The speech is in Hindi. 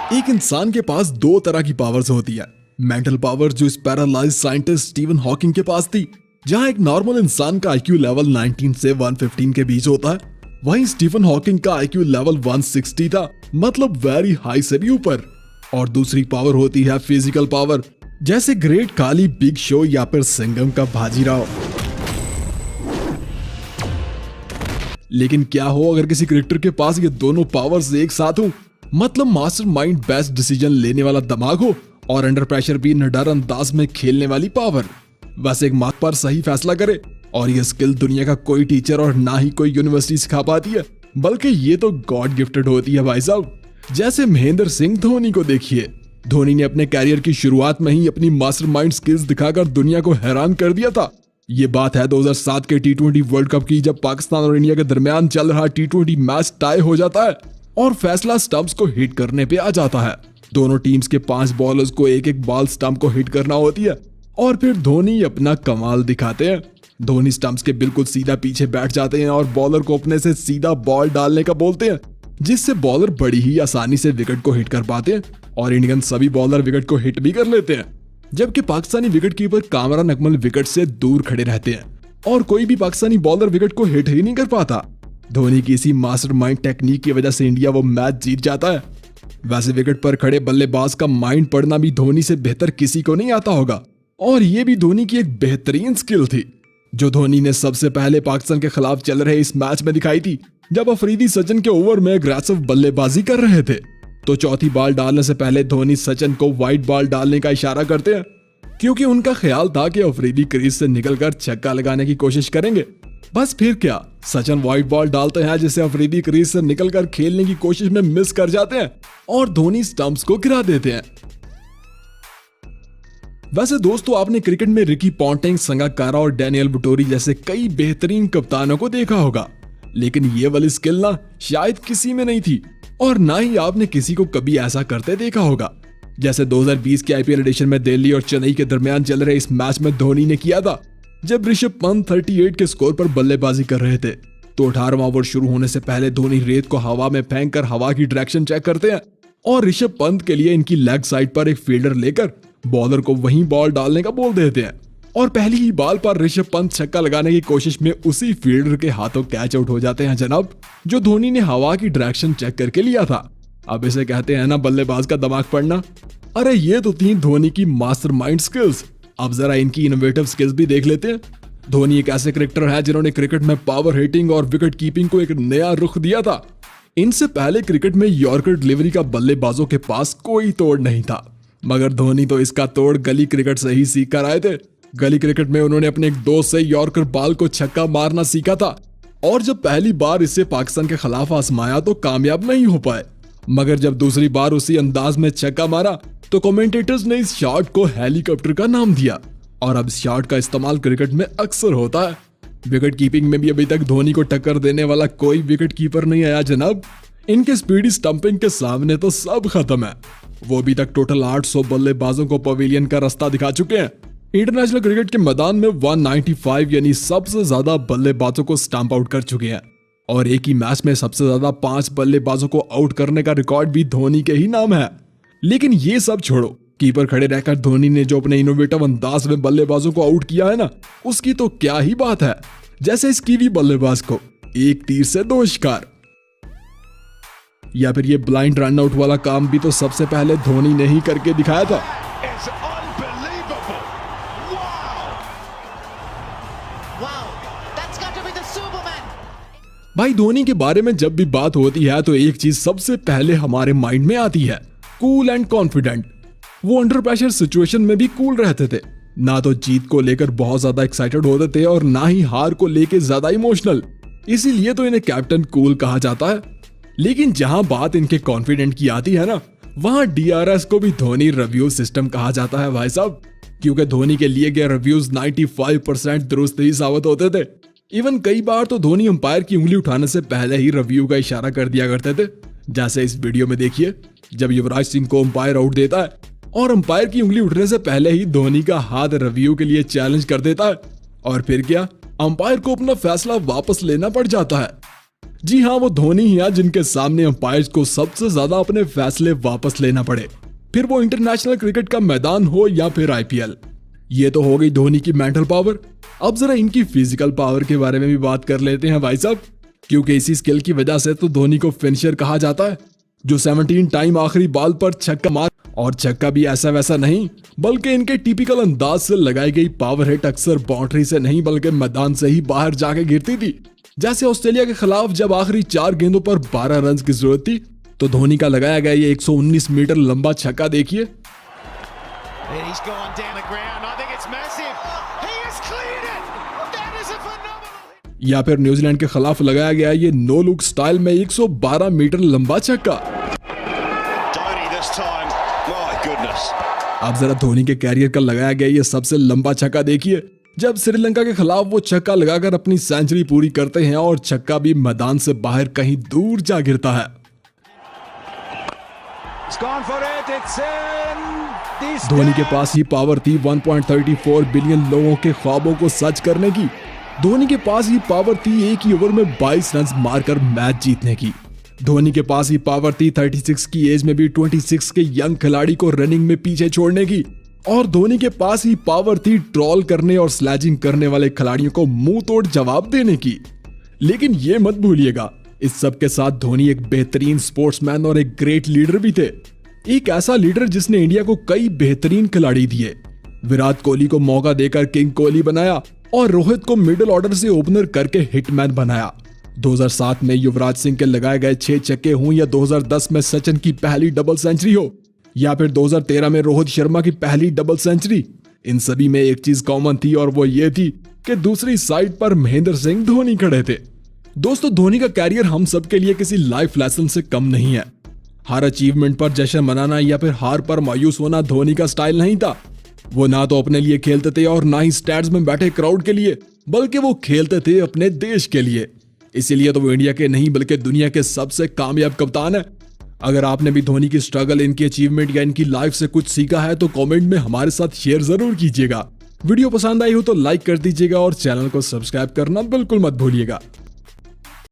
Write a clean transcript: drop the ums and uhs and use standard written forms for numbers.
एक इंसान के पास दो तरह की पावर्स होती है। मेंटल पावर जो इस पैरालाइज साइंटिस्ट स्टीवन हॉकिंग के पास थी, जहां एक नॉर्मल इंसान का आईक्यू लेवल 19 से 115 के बीच होता है, वहीं स्टीवन हॉकिंग का आईक्यू लेवल 160 था, मतलब वेरी हाई से भी ऊपर। और दूसरी पावर होती है फिजिकल पावर, जैसे ग्रेट काली, बिग शो या फिर सिंघम का बाजीराव। लेकिन क्या हो अगर किसी क्रिकेटर के पास ये दोनों पावर्स एक साथ हो, मतलब मास्टरमाइंड, बेस्ट डिसीजन लेने वाला दिमाग हो और अंडर प्रेशर भी निडर अंदाज में खेलने वाली पावर। बस एक मार्क पर सही फैसला करे और ये स्किल दुनिया का कोई टीचर और ना ही कोई यूनिवर्सिटी सिखा पाती है, बल्कि ये तो गॉड गिफ्टेड होती है भाई साहब। जैसे महेंद्र सिंह धोनी को देखिए, धोनी ने अपने कैरियर की शुरुआत में ही अपनी मास्टरमाइंड स्किल्स दिखाकर दुनिया को हैरान कर दिया था। ये बात है 2007 के T20 वर्ल्ड कप की, जब पाकिस्तान और इंडिया के दरमियान चल रहा T20 मैच टाई हो जाता है और फैसला स्टंप्स को हिट करने पे आ जाता है। दोनों टीम्स के 5 बॉलर्स को एक एक बॉल स्टंप को हिट करना होती है और फिर धोनी अपना कमाल दिखाते हैं। धोनी स्टंप्स के बिल्कुल सीधा पीछे बैठ जाते हैं और बॉलर को अपने से सीधा बॉल डालने का बोलते हैं, जिससे बॉलर बड़ी ही आसानी से विकेट को हिट कर पाते हैं और इंडियन सभी बॉलर विकेट को हिट भी कर लेते हैं। जबकि Pakistani wicket keeper Kamran Akmal wicket से दूर खड़े रहते हैं और कोई भी पाकिस्तानी बॉलर विकेट को हिट ही नहीं कर पाता। धोनी की इसी मास्टरमाइंड टेक्निक की वजह से इंडिया वो मैच जीत जाता है। वैसे विकेट पर खड़े बल्लेबाज का माइंड पढ़ना भी धोनी से बेहतर किसी को नहीं आता होगा, और ये भी धोनी की एक बेहतरीन स्किल थी, जो धोनी ने सबसे पहले पाकिस्तान के खिलाफ चल रहे इस मैच में दिखाई थी, जब अफरीदी सचिन के ओवर में अग्रेसिव बल्लेबाजी कर रहे थे। तो चौथी बॉल डालने से पहले धोनी सचिन को वाइड बॉल डालने का इशारा करते हैं, क्योंकि उनका ख्याल था कि अफरीदी क्रीज से निकलकर छक्का लगाने की कोशिश करेंगे। बस फिर क्या, सचिन वाइड बॉल डालते हैं जिसे अफरीदी क्रीज से निकलकर खेलने की कोशिश में मिस कर जाते हैं और धोनी स्टंप्स को गिरा देते हैं। वैसे दोस्तों, आपने क्रिकेट में रिकी पॉन्टिंग, संगाकारा और डैनियल बुटोरी जैसे कई बेहतरीन कप्तानों को देखा होगा, लेकिन ये वाली स्किल ना शायद किसी में नहीं थी, और ना ही आपने किसी को कभी ऐसा करते देखा होगा, जैसे 2020 के IPL एडिशन में दिल्ली और चेन्नई के दरमियान चल रहे इस मैच में धोनी ने किया था। जब ऋषभ पंत 38 के स्कोर पर बल्लेबाजी कर रहे थे, तो 18वां ओवर शुरू होने से पहले धोनी रेत को हवा में फेंककर हवा की डायरेक्शन चेक करते हैं और ऋषभ पंत के लिए इनकी लेग साइड पर एक फील्डर लेकर बॉलर को वहीं बॉल डालने का बोल देते हैं, और पहली ही बॉल पर ऋषभ पंत छक्का लगाने की कोशिश में उसी फील्डर के हाथों कैच आउट हो जाते हैं जनाब, जो धोनी ने हवा की डायरेक्शन चेक करके लिया था। अब इसे कहते हैं ना बल्लेबाज का दिमाग पढ़ना। अरे ये तो थी धोनी की मास्टरमाइंड स्किल्स। अब जरा इनकी इनोवेटिव स्किल्स भी देख लेते हैं। धोनी एक ऐसे क्रिकेटर है जिन्होंने क्रिकेट में पावर हिटिंग और विकेट कीपिंग को एक नया रुख दिया था। इनसे पहले क्रिकेट में यॉर्कर डिलीवरी का बल्लेबाजों के पास कोई तोड़ नहीं था, मगर धोनी तो इसका तोड़ गली क्रिकेट से ही सीख कर आए थे। गली क्रिकेट में उन्होंने अपने एक दोस्त से यॉर्कर बॉल को छक्का मारना सीखा था, और जब पहली बार इसे पाकिस्तान के खिलाफ आजमाया तो कामयाब नहीं हो पाए, मगर जब दूसरी बार उसी अंदाज में छक्का मारा तो कमेंटेटर्स ने इस शॉट को हेलीकॉप्टर का नाम दिया, और अब इस शॉट का इस्तेमाल क्रिकेट में अक्सर होता है। विकेट कीपिंग में भी अभी तक धोनी को टक्कर देने वाला कोई विकेट कीपर नहीं आया जनाब। इनके स्पीडी स्टंपिंग के सामने तो सब खत्म है। वो अभी तक टोटल 800 बल्लेबाजों को पवेलियन का रास्ता दिखा चुके हैं। इंटरनेशनल क्रिकेट के मैदान में 195 यानी सबसे ज्यादा बल्लेबाजों को स्टंप आउट कर चुके हैं, और एक ही मैच में सबसे ज्यादा 5 बल्लेबाजों को आउट करने का रिकॉर्ड भी धोनी के ही नाम है। लेकिन ये सब छोड़ो, कीपर खड़े रहकर धोनी ने जो अपने इनोवेटिव अंदाज में बल्लेबाजों को आउट किया है ना, उसकी तो क्या ही बात है। जैसे इस कीवी बल्लेबाज को एक तीर से 2 शिकार, या फिर ये ब्लाइंड रन आउट वाला काम भी तो सबसे पहले धोनी ने ही करके दिखाया था। भाई धोनी के बारे में जब भी बात होती है तो एक चीज सबसे पहले हमारे माइंड में आती है, कूल एंड कॉन्फिडेंट। वो अंडर प्रेशर सिचुएशन में भी कूल रहते थे, ना तो जीत को लेकर बहुत ज्यादा एक्साइटेड होते थे और ना ही हार को लेकर ज्यादा इमोशनल, इसीलिए तो इन्हें कैप्टन कूल कहा जाता है। लेकिन जहां बात इनके कॉन्फिडेंट की आती है ना, वहां DRS को भी धोनी रिव्यू सिस्टम कहा जाता है भाई साहब, क्योंकि धोनी के लिए गए रिव्यूज 95% दुरुस्त ही साबित होते थे। इवन कई बार तो धोनी अंपायर की उंगली उठाने से पहले ही रिव्यू का इशारा कर दिया करते थे, जैसे इस वीडियो में देखिए, जब युवराज सिंह को अंपायर आउट देता है और अंपायर की उंगली उठने से पहले ही धोनी का हाथ रिव्यू के लिए चैलेंज कर देता है, और फिर क्या, अंपायर को अपना फैसला वापस लेना पड़ जाता है। जी हाँ, वो धोनी ही है जिनके सामने अंपायर्स को सबसे ज्यादा अपने फैसले वापस लेना पड़े, फिर वो इंटरनेशनल क्रिकेट का मैदान हो या फिर आईपीएल। ये तो हो गई धोनी की मेंटल पावर। अब जरा इनकी फिजिकल पावर के बारे में भी बात कर लेते हैं भाई साहब, क्योंकि इसी स्किल की वजह से तो धोनी को फिनिशर कहा जाता है, जो 17 टाइम आखिरी बॉल पर छक्का मार, और छक्का भी ऐसा वैसा नहीं, बल्कि इनके टिपिकल अंदाज से लगाई गई पावर हिट अक्सर बाउंड्री से नहीं बल्कि मैदान से ही बाहर जाके गिरती थी। जैसे ऑस्ट्रेलिया के खिलाफ जब आखिरी 4 गेंदों पर 12 रन की जरूरत थी, तो धोनी का लगाया गया ये 119 मीटर लंबा छक्का देखिए। या फिर न्यूजीलैंड के खिलाफ लगाया गया ये नो लुक स्टाइल में 112 मीटर लंबा छक्का। अब जरा धोनी के कैरियर का लगाया गया ये सबसे लंबा छक्का देखिए, जब श्रीलंका के खिलाफ वो छक्का लगाकर अपनी सेंचुरी पूरी करते हैं और छक्का भी मैदान से बाहर कहीं दूर जा गिरता है। धोनी के पास ही पावर थी 1.34 बिलियन लोगों के ख्वाबों को सच करने की। धोनी के पास ही पावर थी एक ही ओवर में 22 रन मारकर मैच जीतने की। धोनी के पास ही पावर थी 36 की एज में भी 26 के यंग खिलाड़ी को रनिंग में पीछे छोड़ने की। और धोनी के पास ही पावर थी ट्रॉल करने और स्लैजिंग करने वाले खिलाड़ियों को मुंह तोड़ जवाब देने की। लेकिन ये मत भूलिएगा, इस सब के साथ धोनी एक बेहतरीन स्पोर्ट्समैन और एक ग्रेट लीडर भी थे। एक ऐसा लीडर जिसने इंडिया को कई बेहतरीन खिलाड़ी दिए। विराट कोहली को मौका देकर किंग कोहली बनाया और रोहित को मिडिल ऑर्डर से ओपनर करके हिटमैन बनाया। 2007 में युवराज सिंह के लगाए गए 6 छक्के हों या 2010 में सचिन की पहली डबल सेंचुरी हो या फिर 2013 में रोहित शर्मा की पहली डबल सेंचुरी, इन सभी में एक चीज कॉमन थी और वो ये थी कि दूसरी साइड पर महेंद्र सिंह धोनी खड़े थे। दोस्तों, धोनी का कैरियर हम सब के लिए किसी लाइफ लेसन से कम नहीं है। हर अचीवमेंट पर जश्न मनाना या फिर हार पर मायूस होना धोनी का स्टाइल नहीं था। वो ना तो अपने लिए खेलते थे और ना ही स्टैट्स में बैठे क्राउड के लिए, बल्कि वो खेलते थे अपने देश के लिए। इसीलिए तो वो इंडिया के नहीं बल्कि दुनिया के सबसे कामयाब कप्तान है। अगर आपने भी धोनी की स्ट्रगल, इनकी अचीवमेंट या इनकी लाइफ से कुछ सीखा है तो कमेंट में हमारे साथ शेयर जरूर कीजिएगा। वीडियो पसंद आई हो तो लाइक कर दीजिएगा और चैनल को सब्सक्राइब करना बिल्कुल मत भूलिएगा।